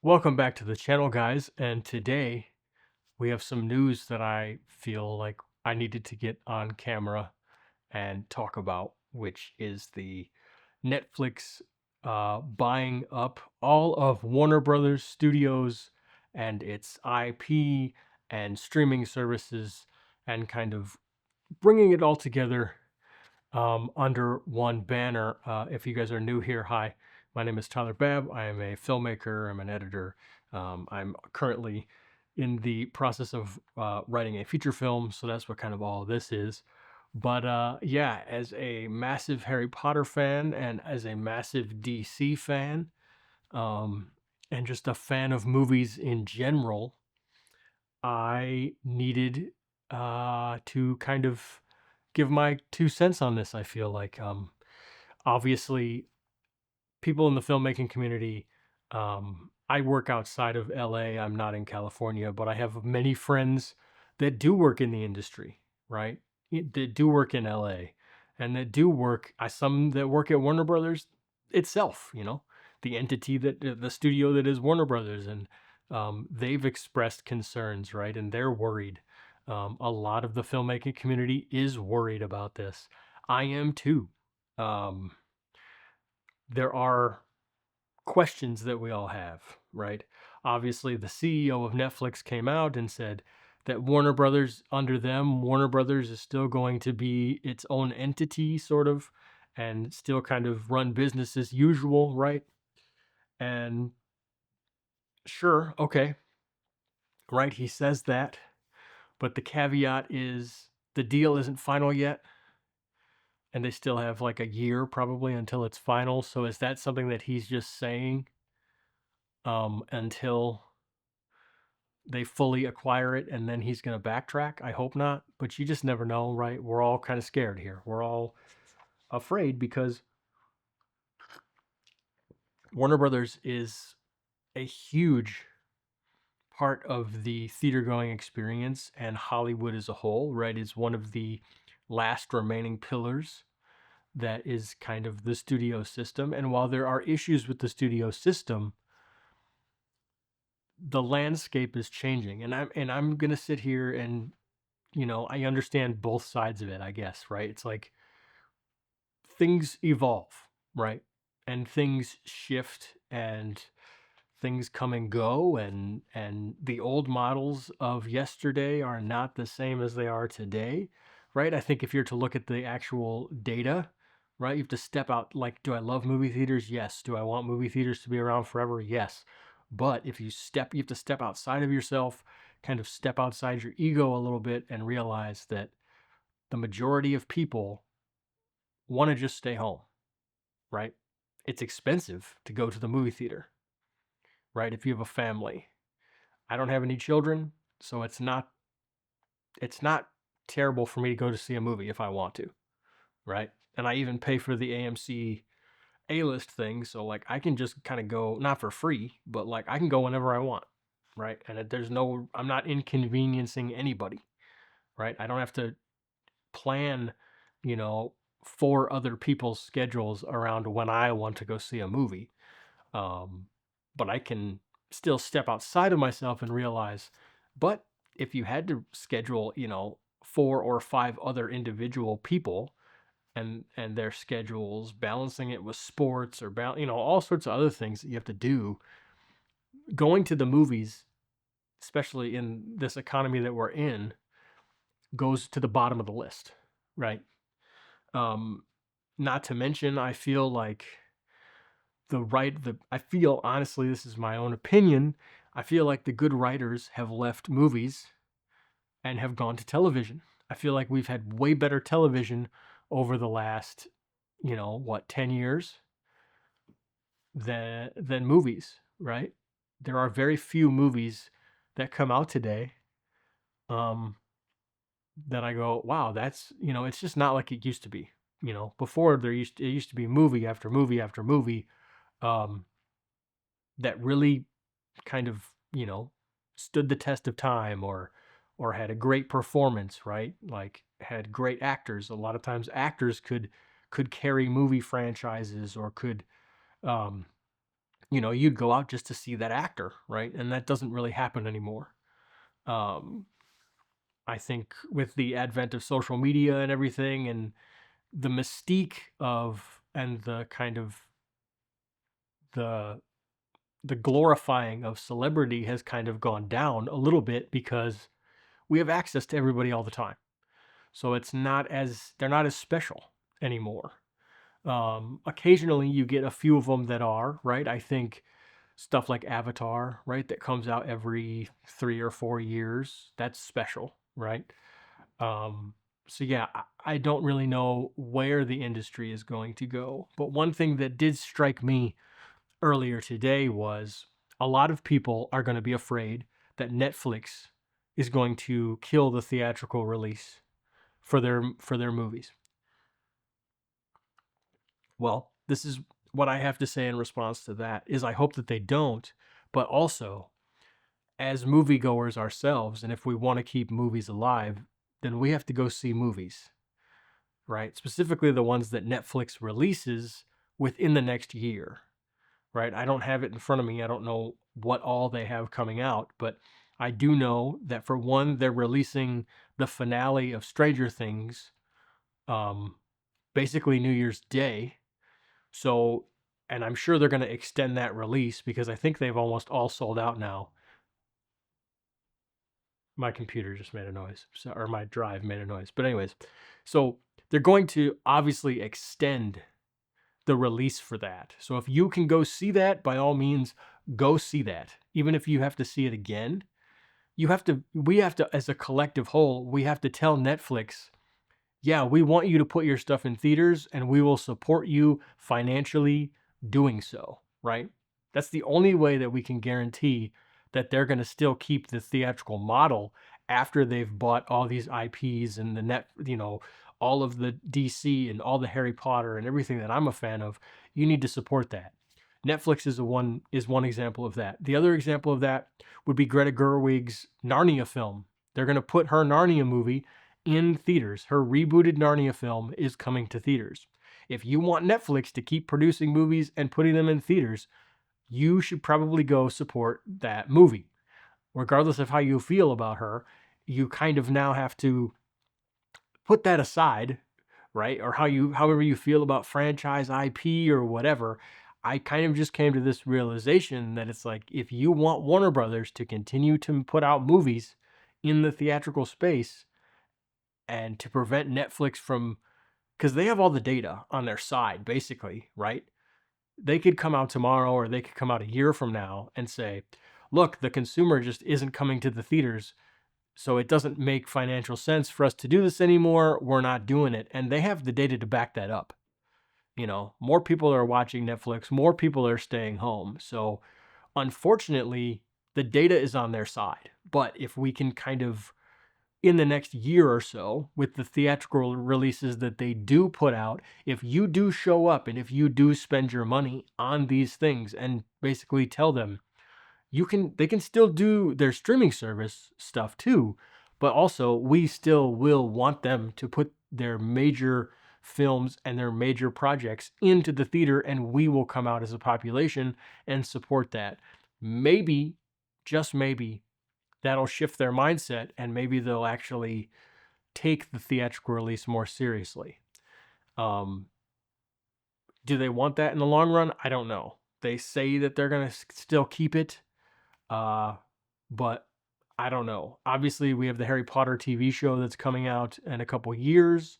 Welcome back to the channel, guys. And today we have some news that I feel like I needed to get on camera and talk about, which is the Netflix buying up all of Warner Brothers Studios and its IP and streaming services and kind of bringing it all together under one banner. If you guys are new here, hi, my name is Tyler Babb. I am a filmmaker, I'm an editor. I'm currently in the process of writing a feature film, so that's what kind of all this is. But yeah, as a massive Harry Potter fan and as a massive DC fan, um, and just a fan of movies in general, I needed to kind of give my 2 cents on this. I feel like obviously people in the filmmaking community. I work outside of LA. I'm not in California, but I have many friends that do work in the industry, right? That do work in LA, and that do work. Some that work at Warner Brothers itself. The entity that the studio that is Warner Brothers, and they've expressed concerns, right? And they're worried. A lot of the filmmaking community is worried about this. I am too. Um, there are questions that we all have, right? Obviously, the CEO of Netflix came out and said that Warner Brothers, under them, Warner Brothers is still going to be its own entity, sort of, and still kind of run business as usual, right? And sure, okay, right, he says that, but the caveat is the deal isn't final yet, and they still have like a year probably until it's final. So is that something that he's just saying until they fully acquire it and then he's going to backtrack? I hope not, but you just never know, right? We're all kind of scared here. We're all afraid because Warner Brothers is a huge part of the theater going experience and Hollywood as a whole, right? Is one of the last remaining pillars that is kind of the studio system. And while there are issues with the studio system, the landscape is changing. And I'm going to sit here and I understand both sides of it, I guess, right? It's like things evolve, right? And things shift and things come and go, and the old models of yesterday are not the same as they are today, right? I think if you're to look at the actual data, right, you have to step out. Like, do I love movie theaters? Yes. Do I want movie theaters to be around forever? Yes. But if you have to step outside of yourself, kind of step outside your ego a little bit and realize that the majority of people want to just stay home, right? It's expensive to go to the movie theater, right? If you have a family. I don't have any children, so it's not terrible for me to go to see a movie if I want to, right? And I even pay for the AMC A-list thing, so like I can just kind of go, not for free, but like I can go whenever I want, right? And I'm not inconveniencing anybody, right? I don't have to plan, you know, for other people's schedules around when I want to go see a movie. Um, but I can still step outside of myself and realize, but if you had to schedule, 4 or 5 other individual people and their schedules, balancing it with sports or all sorts of other things that you have to do, going to the movies, especially in this economy that we're in, goes to the bottom of the list, right? Um, Not to mention, I feel like I feel, honestly, this is my own opinion, I feel like the good writers have left movies and have gone to television. I feel like we've had way better television over the last, 10 years than movies, right? There are very few movies that come out today um that I go, wow, that's, it's just not like it used to be. Before it used to be movie after movie after movie um that really kind of, stood the test of time, or had a great performance, right? Like had great actors. A lot of times actors could carry movie franchises, or could um you'd go out just to see that actor, right? And that doesn't really happen anymore. Um, I think with the advent of social media and everything, and the mystique of and the kind of the the glorifying of celebrity has kind of gone down a little bit because we have access to everybody all the time. So they're not as special anymore. Occasionally you get a few of them that are, right? I think stuff like Avatar, right, that comes out every 3 or 4 years, that's special, right? Um, so yeah, I don't really know where the industry is going to go. But one thing that did strike me earlier today was a lot of people are going to be afraid that Netflix is going to kill the theatrical release for their movies. Well, this is what I have to say in response to that is I hope that they don't, but also as moviegoers ourselves, and if we want to keep movies alive, then we have to go see movies, right? Specifically the ones that Netflix releases within the next year, right? I don't have it in front of me. I don't know what all they have coming out, but I do know that for one, they're releasing the finale of Stranger Things, um, basically New Year's Day. So, and I'm sure they're going to extend that release because I think they've almost all sold out now. My computer just made a noise, so, or my drive made a noise. But anyways, so they're going to obviously extend the release for that. So if you can go see that, by all means, go see that. Even if you have to see it again, we have to, as a collective whole, we have to tell Netflix, yeah, we want you to put your stuff in theaters and we will support you financially doing so, right? That's the only way that we can guarantee that they're going to still keep the theatrical model after they've bought all these IPs and all of the DC and all the Harry Potter and everything that I'm a fan of. You need to support that. Netflix is one example of that. The other example of that would be Greta Gerwig's Narnia film. They're going to put her Narnia movie in theaters. Her rebooted Narnia film is coming to theaters. If you want Netflix to keep producing movies and putting them in theaters, you should probably go support that movie. Regardless of how you feel about her, you kind of now have to put that aside, right? Or however you feel about franchise IP or whatever. I kind of just came to this realization that it's like if you want Warner Brothers to continue to put out movies in the theatrical space and to prevent Netflix from, because they have all the data on their side, basically, right? They could come out tomorrow or they could come out a year from now and say, look, the consumer just isn't coming to the theaters. So it doesn't make financial sense for us to do this anymore. We're not doing it. And they have the data to back that up. More people are watching Netflix, more people are staying home. So unfortunately, the data is on their side. But if we can kind of, in the next year or so, with the theatrical releases that they do put out, if you do show up and if you do spend your money on these things and basically tell them, they can still do their streaming service stuff too, but also we still will want them to put their major films and their major projects into the theater, and we will come out as a population and support that. Maybe, just maybe, that'll shift their mindset and maybe they'll actually take the theatrical release more seriously. Um, do they want that in the long run? I don't know. They say that they're going to still keep it. But I don't know. Obviously, we have the Harry Potter TV show that's coming out in a couple years.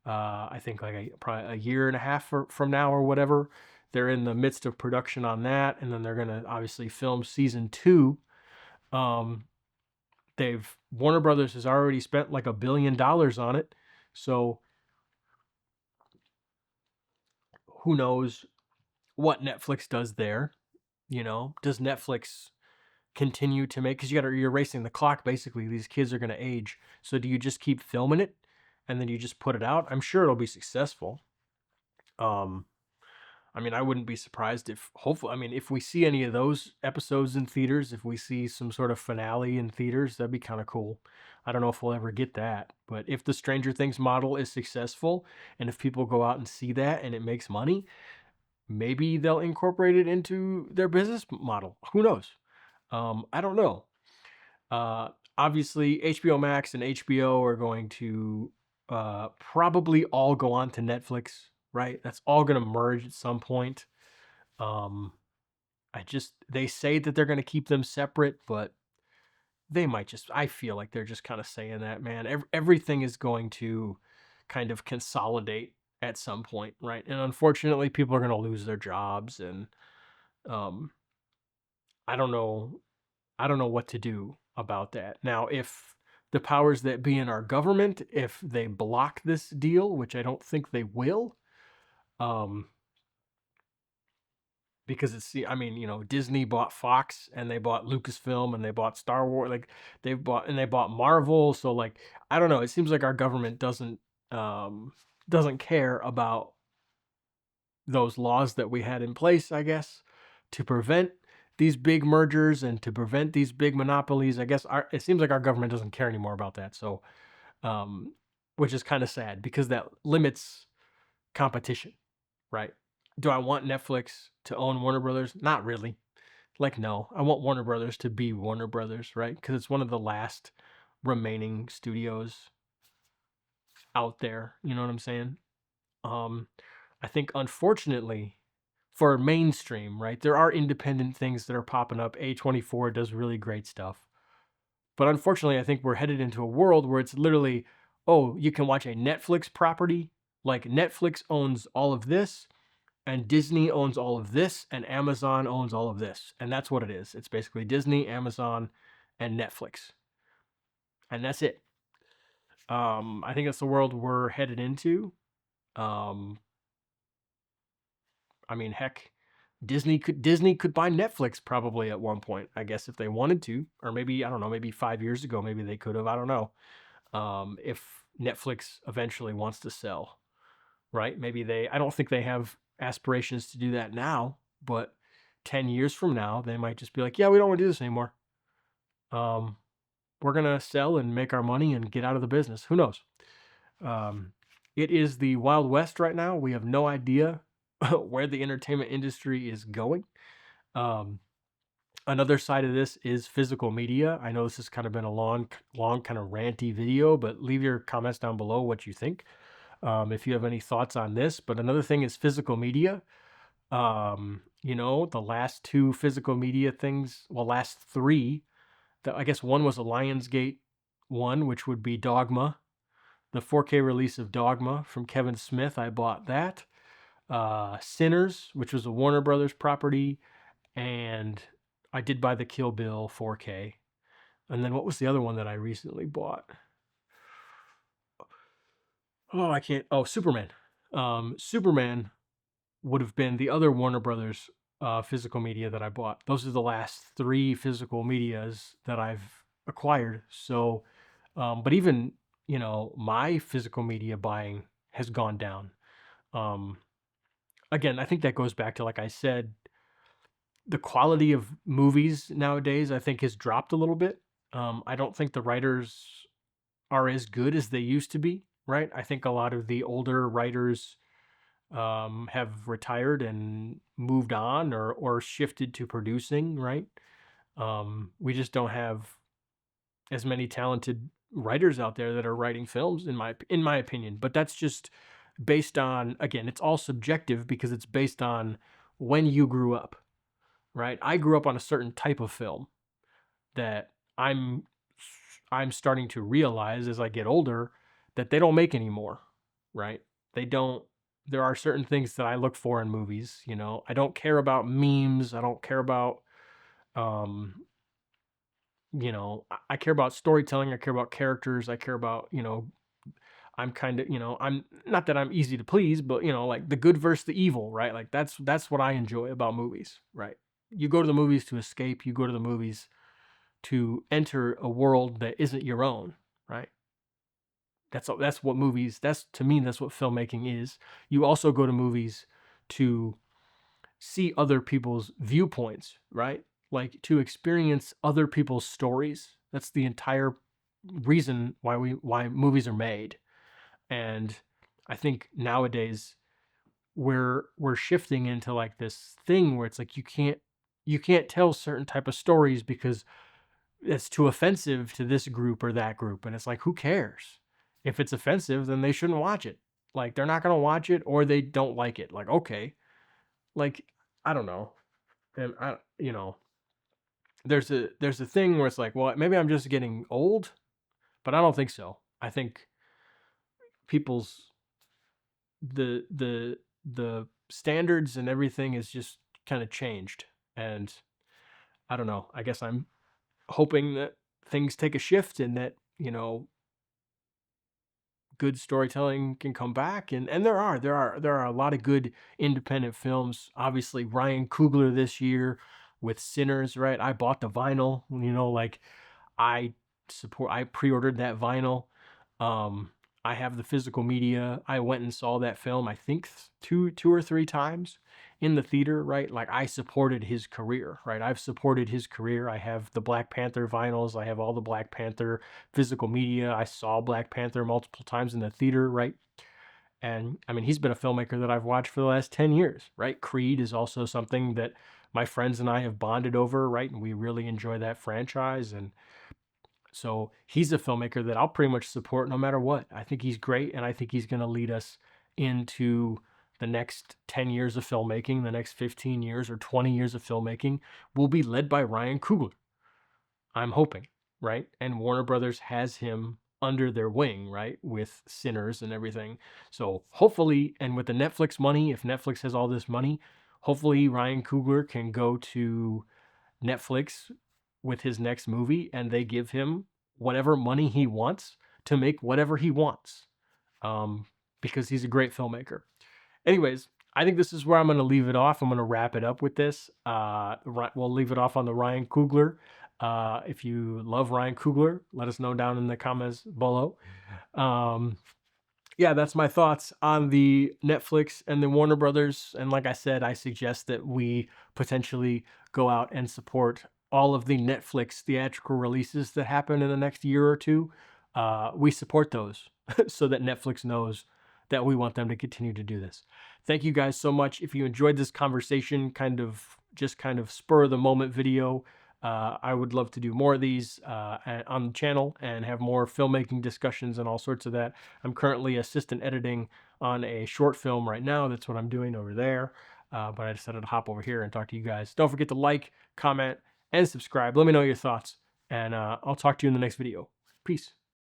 I think like probably a year and a half from now or whatever. They're in the midst of production on that, and then they're gonna obviously film season 2. Um, Warner Brothers has already spent like $1 billion on it, so who knows what Netflix does there? Does Netflix continue to make, because you're racing the clock basically, these kids are going to age, so do you just keep filming it and then you just put it out? I'm sure it'll be successful. I mean, I wouldn't be surprised if, hopefully, I mean, if we see any of those episodes in theaters, if we see some sort of finale in theaters, that'd be kind of cool. I don't know if we'll ever get that, but if the Stranger Things model is successful and if people go out and see that and it makes money, maybe they'll incorporate it into their business model. Who knows? I don't know. Uh, Obviously, HBO Max and HBO are going to probably all go on to Netflix, right? That's all going to merge at some point. Um, they say that they're going to keep them separate, but they might just, I feel like they're just kind of saying that, man. Everything is going to kind of consolidate at some point, right? And unfortunately, people are going to lose their jobs, and um, I don't know I don't know what to do about that. Now, if the powers that be in our government, if they block this deal, which I don't think they will, um, because I mean, Disney bought Fox and they bought Lucasfilm and they bought Star Wars, like they bought Marvel. So like, I don't know. It seems like our government um, doesn't care about those laws that we had in place, I guess, to prevent these big mergers and to prevent these big monopolies. I guess it seems like our government doesn't care anymore about that. So, um, which is kind of sad because that limits competition, right? Do I want Netflix to own Warner Brothers? Not really. Like, no, I want Warner Brothers to be Warner Brothers, right? Because it's one of the last remaining studios out there. You know what I'm saying? Um, I think unfortunately for mainstream, right, there are independent things that are popping up. A24 does really great stuff. But unfortunately, I think we're headed into a world where it's literally, oh, you can watch a Netflix property. Like Netflix owns all of this, and Disney owns all of this, and Amazon owns all of this. And that's what it is. It's basically Disney, Amazon, and Netflix. And that's it. I think that's the world we're headed into. Um, I mean, heck, Disney could buy Netflix probably at one point, I guess, if they wanted to, or maybe I don't know, maybe 5 years ago, maybe they could have. I don't know. If Netflix eventually wants to sell, right? Maybe I don't think they have aspirations to do that now, but 10 years from now, they might just be like, yeah, we don't want to do this anymore. Um, we're gonna sell and make our money and get out of the business. Who knows? Um, it is the Wild West right now. We have no idea where the entertainment industry is going. Um, Another side of this is physical media. I know this has kind of been a long kind of ranty video, but leave your comments down below what you think. If you have any thoughts on this. But another thing is physical media. The last two physical media things, well, last three, I guess one was a Lionsgate one, which would be Dogma, the 4K release of Dogma from Kevin Smith. I bought that. Sinners, which was a Warner Brothers property, and I did buy the Kill Bill 4K. And then what was the other one that I recently bought? Oh, I can't. Oh, Superman. Superman would have been the other Warner Brothers physical media that I bought. Those are the last three physical medias that I've acquired. So, but even, my physical media buying has gone down. Um, Again, I think that goes back to, like I said, the quality of movies nowadays, I think, has dropped a little bit. I don't think the writers are as good as they used to be, right? I think a lot of the older writers have retired and moved on or shifted to producing, right? We just don't have as many talented writers out there that are writing films, in my opinion. But that's just based on, again, it's all subjective because it's based on when you grew up, right? I grew up on a certain type of film that I'm starting to realize as I get older that they don't make anymore, right? They don't. There are certain things that I look for in movies. I don't care about memes. I don't care about, um, I care about storytelling. I care about characters. I care about, I'm kind of, I'm not that I'm easy to please, but like the good versus the evil, right? Like that's what I enjoy about movies, right? You go to the movies to escape. You go to the movies to enter a world that isn't your own, right? That's what movies. That's to me. That's what filmmaking is. You also go to movies to see other people's viewpoints, right? Like to experience other people's stories. That's the entire reason why movies are made. And I think nowadays we're shifting into like this thing where it's like you can't tell certain type of stories because it's too offensive to this group or that group. And it's like, who cares? If it's offensive, then they shouldn't watch it. Like, they're not going to watch it, or they don't like it. Like, okay. Like, I don't know. And there's a thing where it's like, well, maybe I'm just getting old, but I don't think so. I think people's the standards and everything is just kind of changed. And I don't know. I guess I'm hoping that things take a shift and that, good storytelling can come back. And there are a lot of good independent films. Obviously Ryan Coogler this year with Sinners, right? I bought the vinyl, like I I pre-ordered that vinyl. um I have the physical media. I went and saw that film, I think two or three times in the theater, right? Like, I supported his career, right? I've supported his career. I have the Black Panther vinyls. I have all the Black Panther physical media. I saw Black Panther multiple times in the theater, right? And I mean, he's been a filmmaker that I've watched for the last 10 years, right? Creed is also something that my friends and I have bonded over, right? And we really enjoy that franchise. And so he's a filmmaker that I'll pretty much support no matter what. I think he's great, and I think he's going to lead us into the next 10 years of filmmaking, the next 15 years or 20 years of filmmaking will be led by Ryan Coogler. I'm hoping, right? And Warner Brothers has him under their wing, right? With Sinners and everything. So hopefully, and with the Netflix money, if Netflix has all this money, hopefully Ryan Coogler can go to Netflix with his next movie and they give him whatever money he wants to make whatever he wants, um, because he's a great filmmaker. Anyways, I think this is where I'm going to leave it off. I'm going to wrap it up with this. We'll leave it off on the Ryan Coogler. If you love Ryan Coogler, let us know down in the comments below. Yeah, that's my thoughts on the Netflix and the Warner Brothers. And like I said, I suggest that we potentially go out and support all of the Netflix theatrical releases that happen in the next year or two. We support those so that Netflix knows that we want them to continue to do this. Thank you guys so much. If you enjoyed this conversation, kind of spur of the moment video, I would love to do more of these on the channel and have more filmmaking discussions and all sorts of that. I'm currently assistant editing on a short film right now. That's what I'm doing over there. But I decided to hop over here and talk to you guys. Don't forget to like, comment, and subscribe. Let me know your thoughts. And I'll talk to you in the next video. Peace.